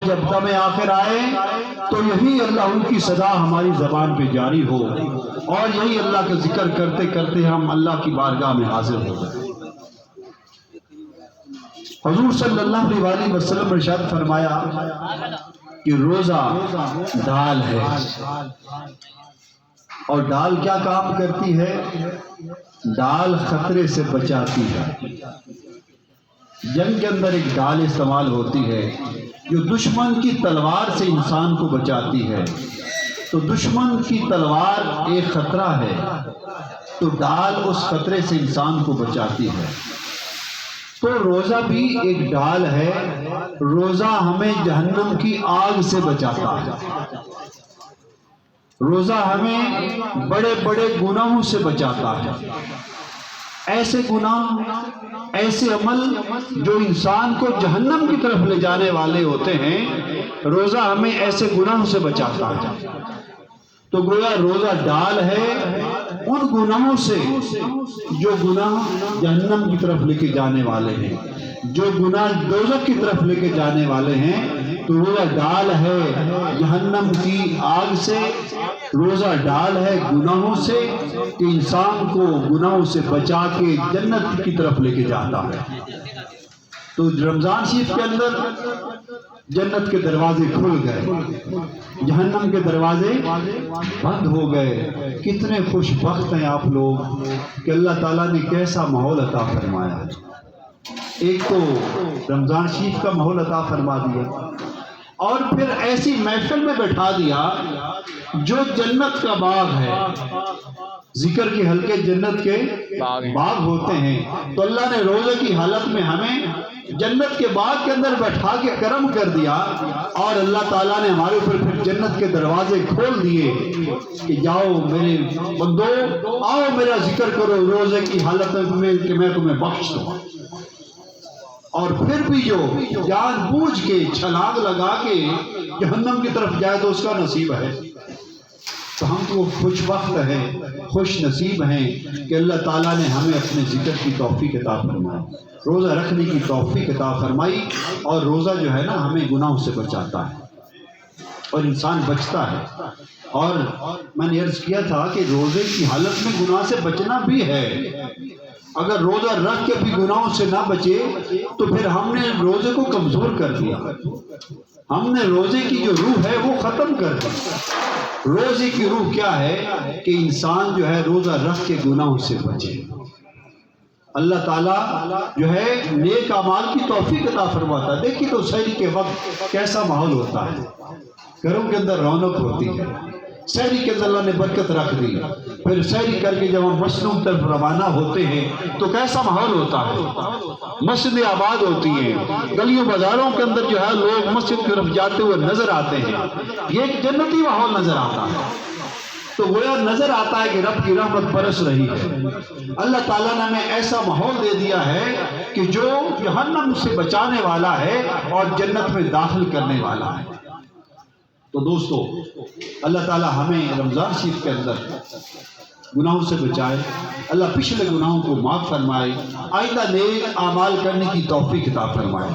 جب دم آخر آئے تو یہی اللہ کی صدا ہماری زبان پہ جاری ہو اور یہی اللہ کا ذکر کرتے کرتے ہم اللہ کی بارگاہ میں حاضر ہو جائیں۔ حضور صلی اللہ علیہ وسلم ارشاد فرمایا کہ روزہ ڈال ہے، اور ڈال کیا کام کرتی ہے؟ ڈال خطرے سے بچاتی ہے۔ جنگ کے اندر ایک ڈال استعمال ہوتی ہے جو دشمن کی تلوار سے انسان کو بچاتی ہے، تو دشمن کی تلوار ایک خطرہ ہے، تو ڈال اس خطرے سے انسان کو بچاتی ہے۔ تو روزہ بھی ایک ڈال ہے، روزہ ہمیں جہنم کی آگ سے بچاتا ہے، روزہ ہمیں بڑے بڑے گناہوں سے بچاتا ہے۔ ایسے گناہ، ایسے عمل جو انسان کو جہنم کی طرف لے جانے والے ہوتے ہیں، روزہ ہمیں ایسے گناہوں سے بچاتا ہے۔ تو گویا روزہ ڈال ہے ان گناہوں سے جو گناہ جہنم کی طرف لے کے جانے والے ہیں، جو گناہ دوزخ کی طرف لے کے جانے والے ہیں۔ تو روزہ ڈال ہے جہنم کی آگ سے، روزہ ڈال ہے گناہوں سے کہ انسان کو گناہوں سے بچا کے جنت کی طرف لے کے جاتا ہے۔ تو رمضان شریف کے اندر جنت کے دروازے کھل گئے، جہنم کے دروازے بند ہو گئے۔ کتنے خوش بخت ہیں آپ لوگ کہ اللہ تعالیٰ نے کیسا ماحول عطا فرمایا۔ ایک تو رمضان شریف کا ماحول عطا فرما دیا، اور پھر ایسی محفل میں بیٹھا دیا جو جنت کا باغ ہے، ذکر کے حلقے جنت کے باغ ہوتے ہیں۔ تو اللہ نے روزے کی حالت میں ہمیں جنت کے باغ کے اندر بیٹھا کے کرم کر دیا، اور اللہ تعالیٰ نے ہمارے اوپر پھر جنت کے دروازے کھول دیے کہ جاؤ میرے بندو، آؤ میرا ذکر کرو روزے کی حالت میں کہ میں تمہیں بخش دوں۔ اور پھر بھی جو جان بوجھ کے چھلانگ لگا کے جہنم کی طرف جائے تو اس کا نصیب ہے۔ تو ہم تو خوش بخت ہیں، خوش نصیب ہیں کہ اللہ تعالیٰ نے ہمیں اپنے ذکر کی توفیق عطا فرمائی، روزہ رکھنے کی توفیق عطا فرمائی۔ اور روزہ جو ہے نا ہمیں گناہوں سے بچاتا ہے اور انسان بچتا ہے۔ اور میں نے عرض کیا تھا کہ روزے کی حالت میں گناہ سے بچنا بھی ہے۔ اگر روزہ رکھ کے بھی گناہوں سے نہ بچے تو پھر ہم نے روزے کو کمزور کر دیا، ہم نے روزے کی جو روح ہے وہ ختم کر دی۔ روزے کی روح کیا ہے کہ انسان جو ہے روزہ رکھ کے گناہوں سے بچے۔ اللہ تعالیٰ جو ہے نیک اعمال کی توفیق عطا فرماتا ہے۔ دیکھیے تو سحری کے وقت کیسا ماحول ہوتا ہے، گھروں کے اندر رونق ہوتی ہے، سحری کے اندر اللہ نے برکت رکھ دی۔ پھر سحری کر کے جب ہم مسجدوں کی طرف روانہ ہوتے ہیں تو کیسا ماحول ہوتا ہے، مسجدیں آباد ہوتی ہیں، گلیوں بازاروں کے اندر جو ہے لوگ مسجد کی طرف جاتے ہوئے نظر آتے ہیں، یہ ایک جنتی ماحول نظر آتا ہے۔ تو گویا نظر آتا ہے کہ رب کی رحمت برس رہی ہے۔ اللہ تعالیٰ نے ہمیں ایسا ماحول دے دیا ہے کہ جو جہنم سے بچانے والا ہے اور جنت میں داخل کرنے والا ہے۔ تو دوستو اللہ تعالیٰ ہمیں رمضان شریف کے اندر گناہوں سے بچائے، اللہ پچھلے گناہوں کو معاف فرمائے، آئندہ نیک اعمال کرنے کی توفیق عطا فرمائے۔